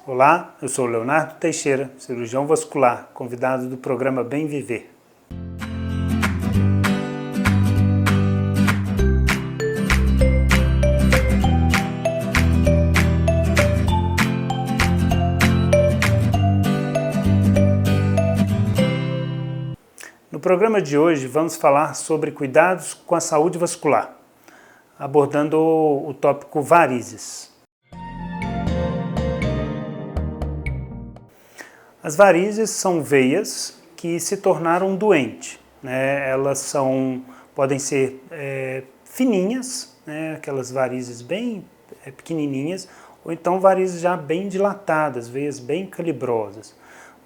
Olá, eu sou Leonardo Teixeira, cirurgião vascular, convidado do programa Bem Viver. No programa de hoje vamos falar sobre cuidados com a saúde vascular, abordando o tópico varizes. As varizes são veias que se tornaram doentes, né? Elas podem ser fininhas, né? Aquelas varizes bem pequenininhas, ou então varizes já bem dilatadas, veias bem calibrosas.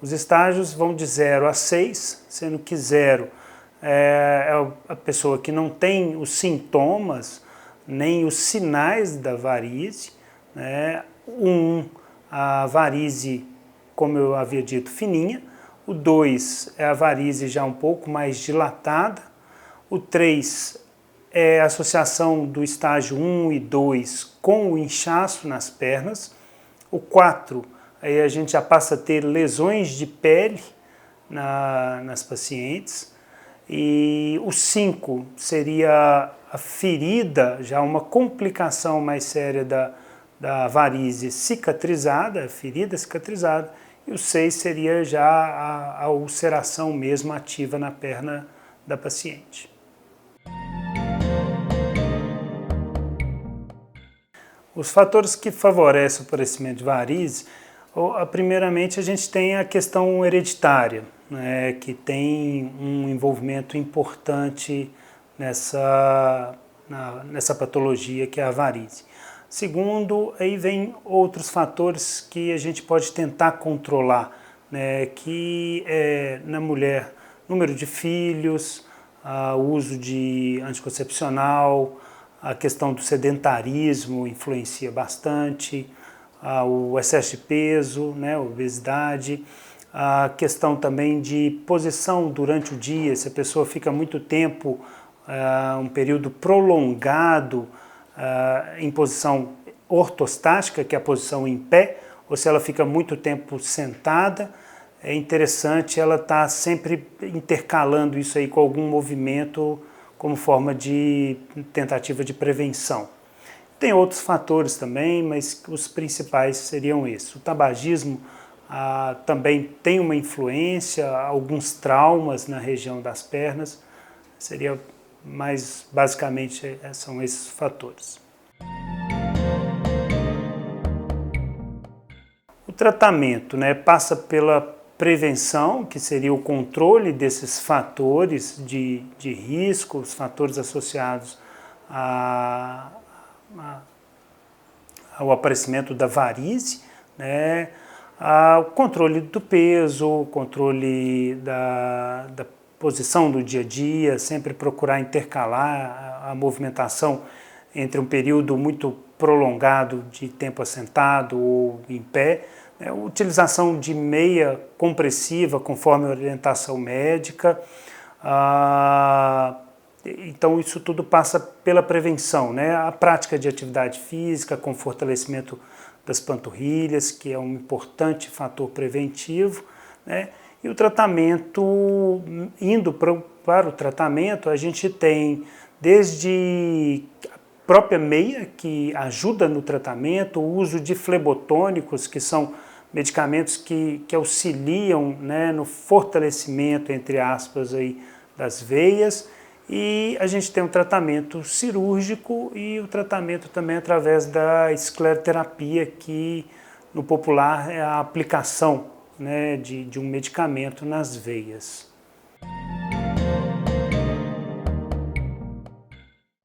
Os estágios vão de 0 a 6, sendo que 0 é a pessoa que não tem os sintomas, nem os sinais da varize, né? 1, a varize, como eu havia dito, fininha. O 2 é a varize já um pouco mais dilatada. O 3 é a associação do estágio 1 e 2 com o inchaço nas pernas. O 4, aí a gente já passa a ter lesões de pele nas pacientes. E o 5 seria a ferida, já uma complicação mais séria da varize cicatrizada, a ferida cicatrizada. E o 6 seria já a ulceração mesmo ativa na perna da paciente. Os fatores que favorecem o aparecimento de varize, primeiramente a gente tem a questão hereditária, né, que tem um envolvimento importante nessa patologia que é a varize. Segundo, aí vem outros fatores que a gente pode tentar controlar, né, que é na mulher, número de filhos, o uso de anticoncepcional, a questão do sedentarismo influencia bastante, o excesso de peso, né, obesidade, a questão também de posição durante o dia, se a pessoa fica muito tempo, um período prolongado, em posição ortostática, que é a posição em pé, ou se ela fica muito tempo sentada, é interessante ela estar sempre intercalando isso aí com algum movimento como forma de tentativa de prevenção. Tem outros fatores também, mas os principais seriam esses. O tabagismo também tem uma influência, alguns traumas na região das pernas, seria mas basicamente são esses fatores. O tratamento, né, passa pela prevenção, que seria o controle desses fatores de risco, os fatores associados ao aparecimento da varize, né, o controle do peso, o controle da posição do dia a dia, sempre procurar intercalar a movimentação entre um período muito prolongado de tempo assentado ou em pé, né? Utilização de meia compressiva conforme a orientação médica. Então isso tudo passa pela prevenção, né? A prática de atividade física com fortalecimento das panturrilhas, que é um importante fator preventivo, né? E o tratamento, indo para o tratamento, a gente tem desde a própria meia, que ajuda no tratamento, o uso de flebotônicos, que são medicamentos que auxiliam, né, no fortalecimento, entre aspas, aí, das veias, e a gente tem o tratamento cirúrgico e o tratamento também através da escleroterapia, que no popular é a aplicação, né, de um medicamento nas veias.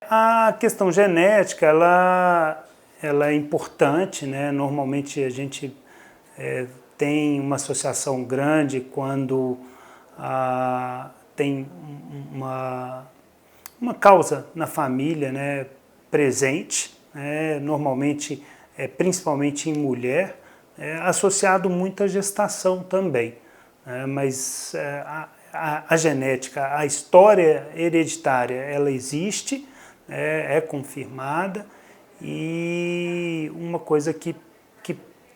A questão genética, ela é importante, né? Normalmente a gente tem uma associação grande quando tem uma causa na família, né, presente, né? Normalmente, principalmente em mulher, associado muito à gestação também, né? Mas a genética, a história hereditária, ela existe, é confirmada, e uma coisa que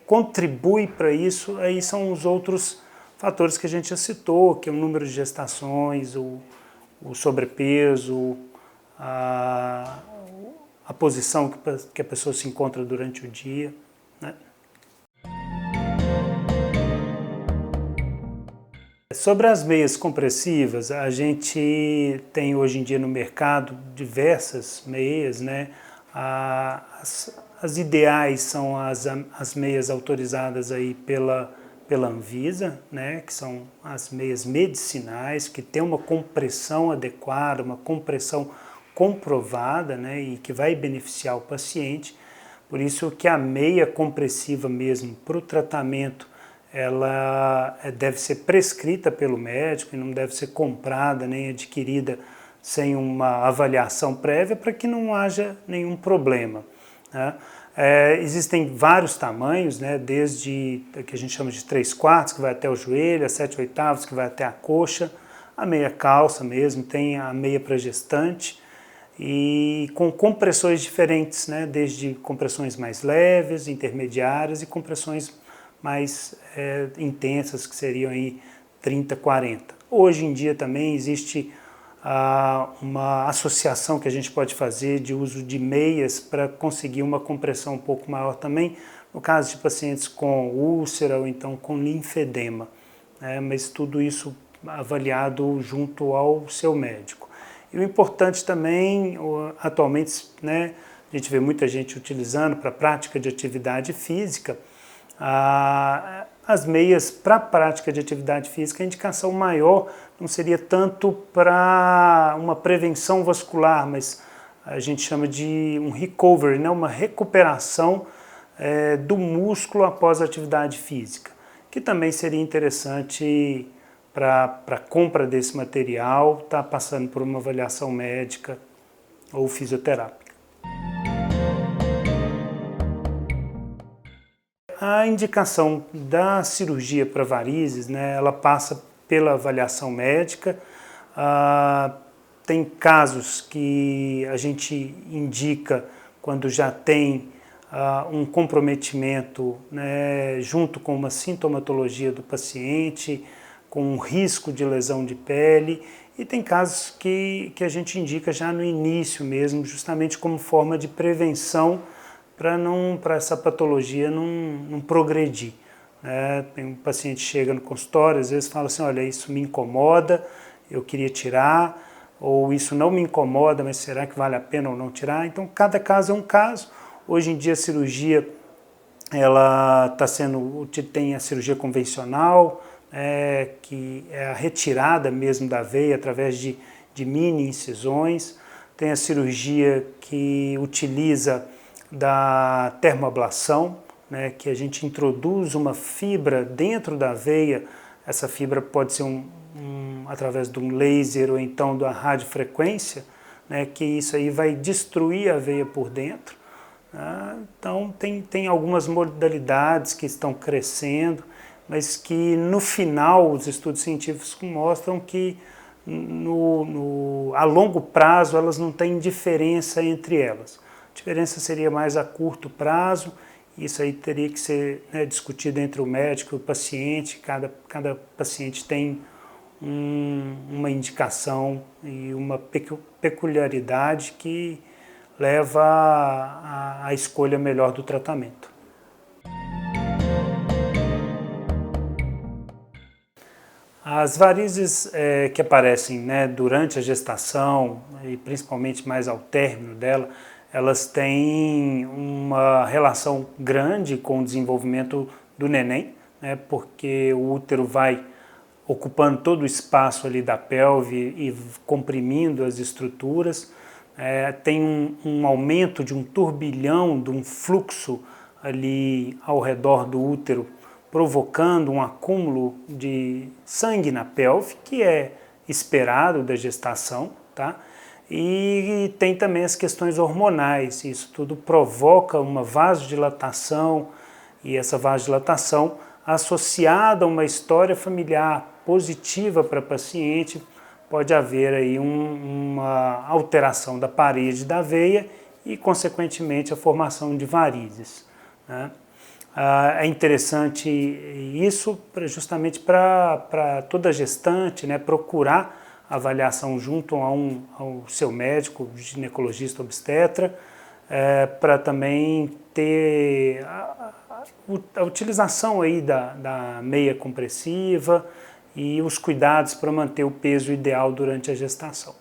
contribui para isso, aí são os outros fatores que a gente já citou, que é o número de gestações, o sobrepeso, a, a posição que a pessoa se encontra durante o dia, né? Sobre as meias compressivas, a gente tem hoje em dia no mercado diversas meias, né? As ideais são as meias autorizadas aí pela Anvisa, né? Que são as meias medicinais, que tem uma compressão adequada, uma compressão comprovada, né? E que vai beneficiar o paciente. Por isso que a meia compressiva mesmo para o tratamento, ela deve ser prescrita pelo médico e não deve ser comprada nem adquirida sem uma avaliação prévia para que não haja nenhum problema, né? Existem vários tamanhos, né? Desde o que a gente chama de 3/4, que vai até o joelho, a 7/8, que vai até a coxa, a meia calça mesmo, tem a meia para gestante, e com compressões diferentes, né? Desde compressões mais leves, intermediárias e compressões mais intensas, que seriam aí 30, 40. Hoje em dia também existe uma associação que a gente pode fazer de uso de meias para conseguir uma compressão um pouco maior também, no caso de pacientes com úlcera ou então com linfedema, né? Mas tudo isso avaliado junto ao seu médico. E o importante também, atualmente, né, a gente vê muita gente utilizando para prática de atividade física, as meias para prática de atividade física, a indicação maior não seria tanto para uma prevenção vascular, mas a gente chama de um recovery, né? Uma recuperação do músculo após a atividade física, que também seria interessante para a compra desse material, tá passando por uma avaliação médica ou fisioterápica. A indicação da cirurgia para varizes, né, ela passa pela avaliação médica. Tem casos que a gente indica quando já tem um comprometimento, né, junto com uma sintomatologia do paciente, com um risco de lesão de pele, e tem casos que a gente indica já no início mesmo, justamente como forma de prevenção para essa patologia não progredir, né? Tem um paciente que chega no consultório, às vezes fala assim, olha, isso me incomoda, eu queria tirar, ou isso não me incomoda, mas será que vale a pena ou não tirar? Então, cada caso é um caso. Hoje em dia a cirurgia, ela tem a cirurgia convencional, que é a retirada mesmo da veia através de mini incisões. Tem a cirurgia que utiliza da termoablação, né, que a gente introduz uma fibra dentro da veia. Essa fibra pode ser através de um laser ou então da radiofrequência, né, que isso aí vai destruir a veia por dentro. Então tem algumas modalidades que estão crescendo, mas que no final os estudos científicos mostram que a longo prazo elas não têm diferença entre elas. A diferença seria mais a curto prazo, isso aí teria que ser, né, discutido entre o médico e o paciente. Cada paciente tem uma indicação e uma peculiaridade que leva à escolha melhor do tratamento. As varizes que aparecem, né, durante a gestação e principalmente mais ao término dela, elas têm uma relação grande com o desenvolvimento do neném, né, porque o útero vai ocupando todo o espaço ali da pelve e comprimindo as estruturas. Tem um aumento de um turbilhão, de um fluxo ali ao redor do útero, provocando um acúmulo de sangue na pelve, que é esperado da gestação, tá? E tem também as questões hormonais, isso tudo provoca uma vasodilatação, e essa vasodilatação associada a uma história familiar positiva para a paciente, pode haver aí uma alteração da parede da veia e, consequentemente, a formação de varizes, né? É interessante isso justamente para toda gestante, né, procurar avaliação junto ao seu médico, ginecologista, obstetra, para também ter a utilização aí da meia compressiva e os cuidados para manter o peso ideal durante a gestação.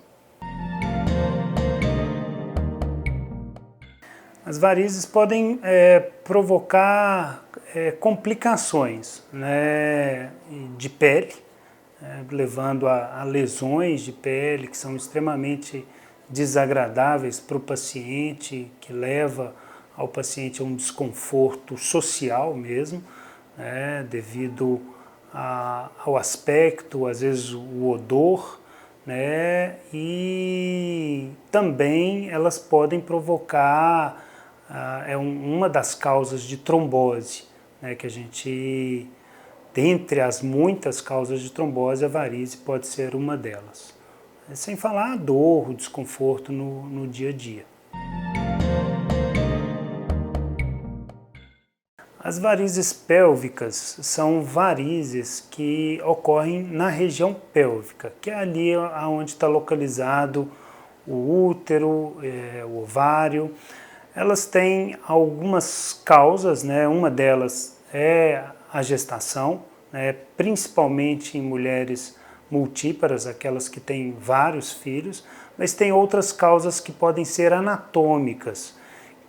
As varizes podem provocar complicações, né, de pele, levando a lesões de pele que são extremamente desagradáveis para o paciente, que leva ao paciente a um desconforto social mesmo, né, devido ao aspecto, às vezes o odor, né, e também elas podem provocar, uma das causas de trombose, né, que a gente, dentre as muitas causas de trombose, a varize pode ser uma delas. Sem falar a dor, o desconforto no dia a dia. As varizes pélvicas são varizes que ocorrem na região pélvica, que é ali onde está localizado o útero, o ovário. Elas têm algumas causas, né? Uma delas é a gestação, né? Principalmente em mulheres multíparas, aquelas que têm vários filhos, mas tem outras causas que podem ser anatômicas,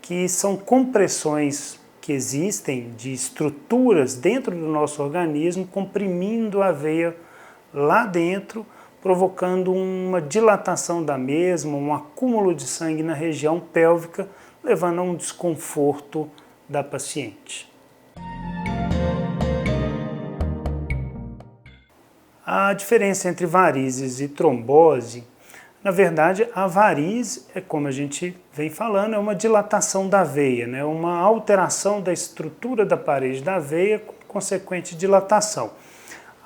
que são compressões que existem de estruturas dentro do nosso organismo, comprimindo a veia lá dentro, provocando uma dilatação da mesma, um acúmulo de sangue na região pélvica, levando a um desconforto da paciente. A diferença entre varizes e trombose, na verdade, a varize, como a gente vem falando, é uma dilatação da veia, né? Uma alteração da estrutura da parede da veia com consequente dilatação.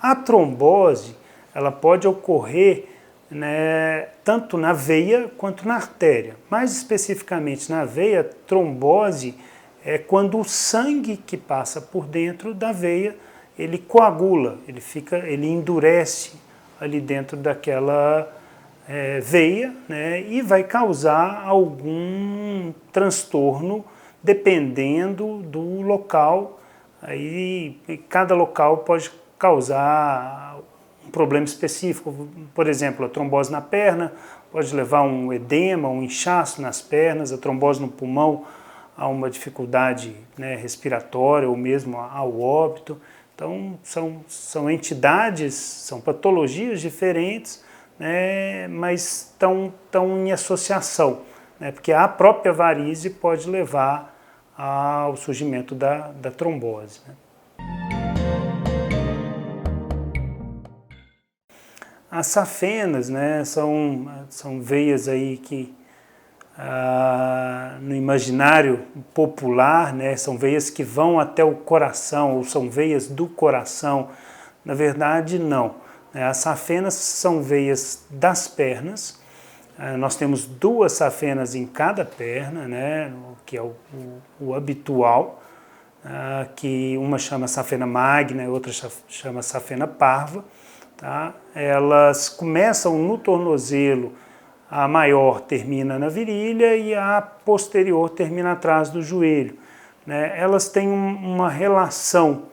A trombose, ela pode ocorrer, né, tanto na veia quanto na artéria. Mais especificamente na veia, trombose é quando o sangue que passa por dentro da veia, ele coagula, ele endurece ali dentro daquela veia, né, e vai causar algum transtorno dependendo do local. Aí cada local pode causar um problema específico. Por exemplo, a trombose na perna pode levar a um edema, um inchaço nas pernas, a trombose no pulmão a uma dificuldade, né, respiratória ou mesmo ao óbito. Então são entidades, são patologias diferentes, né, mas estão em associação, né, porque a própria varize pode levar ao surgimento da trombose, né. As safenas, né, são veias aí que no imaginário popular, né, são veias que vão até o coração, ou são veias do coração. Na verdade, não. As safenas são veias das pernas. Nós temos 2 safenas em cada perna, né, que é o habitual, que uma chama safena magna e outra chama safena parva. Tá? Elas começam no tornozelo, a maior termina na virilha e a posterior termina atrás do joelho, né? Elas têm uma relação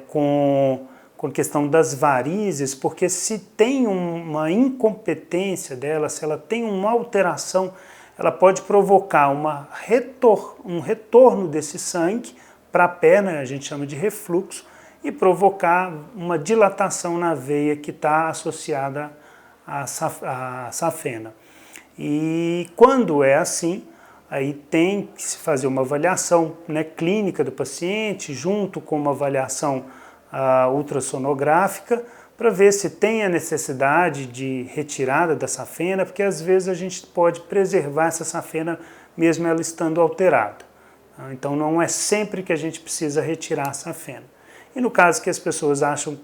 com a questão das varizes, porque se tem uma incompetência dela, se ela tem uma alteração, ela pode provocar um retorno desse sangue para a perna, a gente chama de refluxo, e provocar uma dilatação na veia que está associada à safena. E quando é assim, aí tem que se fazer uma avaliação, né, clínica do paciente, junto com uma avaliação ultrassonográfica, para ver se tem a necessidade de retirada da safena, porque às vezes a gente pode preservar essa safena mesmo ela estando alterada. Então não é sempre que a gente precisa retirar a safena. E no caso que as pessoas acham,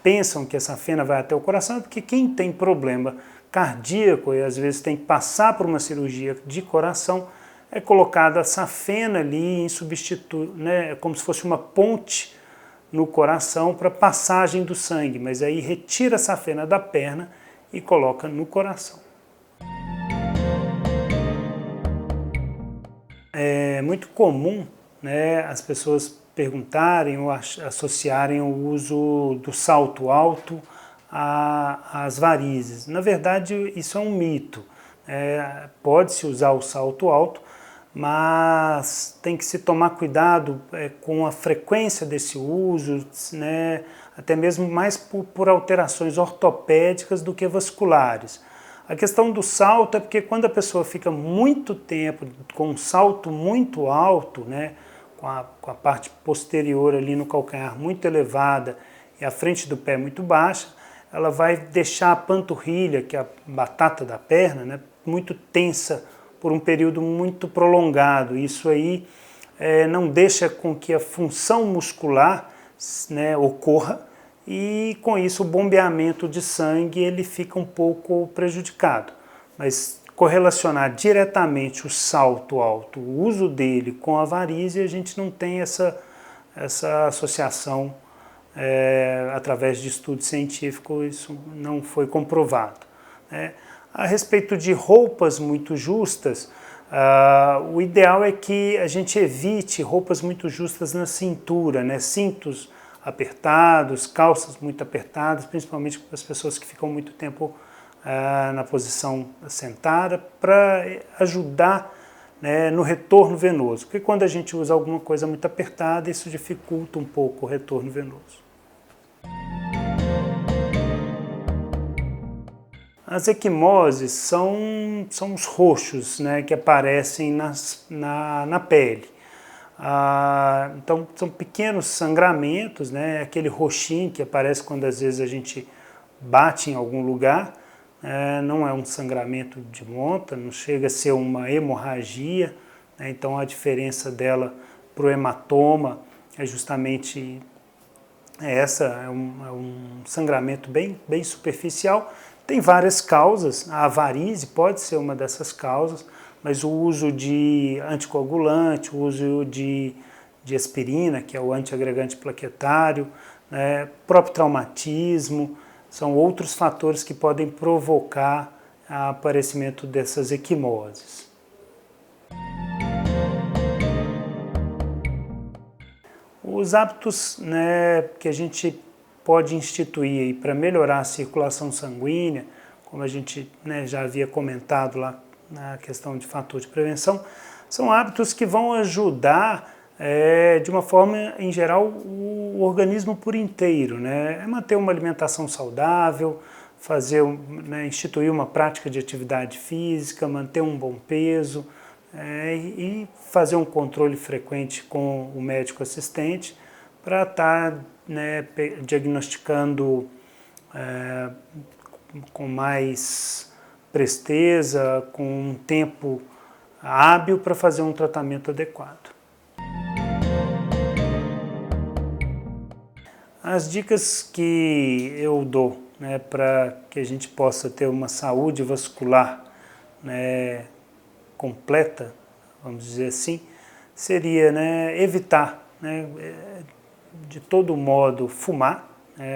pensam que a safena vai até o coração, é porque quem tem problema cardíaco e às vezes tem que passar por uma cirurgia de coração, é colocada a safena ali em substituto, né, como se fosse uma ponte no coração para passagem do sangue, mas aí retira a safena da perna e coloca no coração. É muito comum, né, as pessoas perguntarem ou associarem o uso do salto alto às varizes. Na verdade, isso é um mito. Pode-se usar o salto alto, mas tem que se tomar cuidado com a frequência desse uso, né, até mesmo mais por alterações ortopédicas do que vasculares. A questão do salto é porque quando a pessoa fica muito tempo com um salto muito alto, né, com a parte posterior ali no calcanhar muito elevada e a frente do pé muito baixa, ela vai deixar a panturrilha, que é a batata da perna, né, muito tensa por um período muito prolongado. Isso aí não deixa com que a função muscular, né, ocorra, e com isso o bombeamento de sangue ele fica um pouco prejudicado. Mas correlacionar diretamente o salto alto, o uso dele com a varize, a gente não tem essa associação através de estudo científico, isso não foi comprovado. A respeito de roupas muito justas, o ideal é que a gente evite roupas muito justas na cintura, né? Cintos apertados, calças muito apertadas, principalmente para as pessoas que ficam muito tempo na posição sentada, para ajudar, né, no retorno venoso. Porque quando a gente usa alguma coisa muito apertada, isso dificulta um pouco o retorno venoso. As equimoses são os roxos, né, que aparecem na pele. Então são pequenos sangramentos, né, aquele roxinho que aparece quando às vezes a gente bate em algum lugar, não é um sangramento de monta, não chega a ser uma hemorragia, né, então a diferença dela para o hematoma é justamente essa, é um sangramento bem superficial. Tem várias causas, a varize pode ser uma dessas causas, mas o uso de anticoagulante, o uso de aspirina, que é o antiagregante plaquetário, né, próprio traumatismo, são outros fatores que podem provocar o aparecimento dessas equimoses. Os hábitos, né, que a gente pode instituir para melhorar a circulação sanguínea, como a gente, né, já havia comentado lá na questão de fator de prevenção, são hábitos que vão ajudar, de uma forma, em geral, o organismo por inteiro, né? Manter uma alimentação saudável, instituir uma prática de atividade física, manter um bom peso, e fazer um controle frequente com o médico assistente para estar, né, diagnosticando com mais presteza, com um tempo hábil para fazer um tratamento adequado. As dicas que eu dou, né, para que a gente possa ter uma saúde vascular, né, completa, vamos dizer assim, seria, né, evitar, né, de todo modo fumar.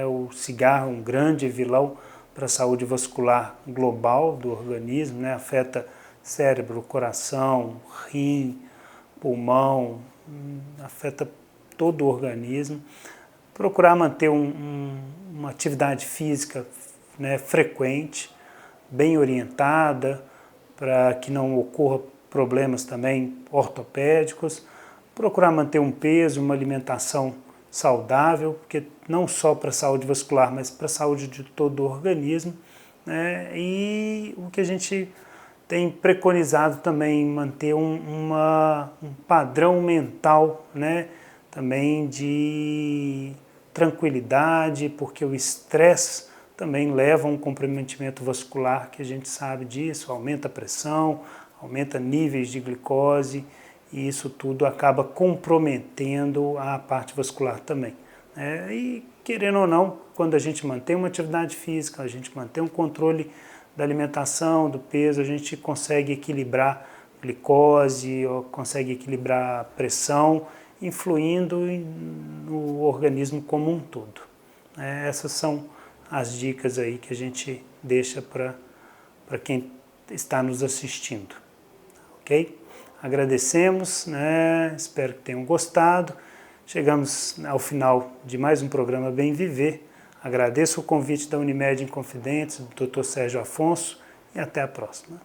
O cigarro é um grande vilão para a saúde vascular global do organismo, né, afeta cérebro, coração, rim, pulmão, afeta todo o organismo. Procurar manter uma atividade física, né, frequente, bem orientada, para que não ocorra problemas também ortopédicos. Procurar manter um peso, uma alimentação saudável, porque não só para a saúde vascular, mas para a saúde de todo o organismo, né? E o que a gente tem preconizado também, manter um padrão mental, né, também de tranquilidade, porque o estresse também leva a um comprometimento vascular, que a gente sabe disso, aumenta a pressão, aumenta níveis de glicose, e isso tudo acaba comprometendo a parte vascular também. E querendo ou não, quando a gente mantém uma atividade física, a gente mantém um controle da alimentação, do peso, a gente consegue equilibrar glicose, ou consegue equilibrar a pressão, influindo no organismo como um todo. Essas são as dicas aí que a gente deixa para quem está nos assistindo, ok? Agradecemos, né? Espero que tenham gostado. Chegamos ao final de mais um programa Bem Viver. Agradeço o convite da Unimed Inconfidentes, do Dr. Sérgio Afonso, e até a próxima.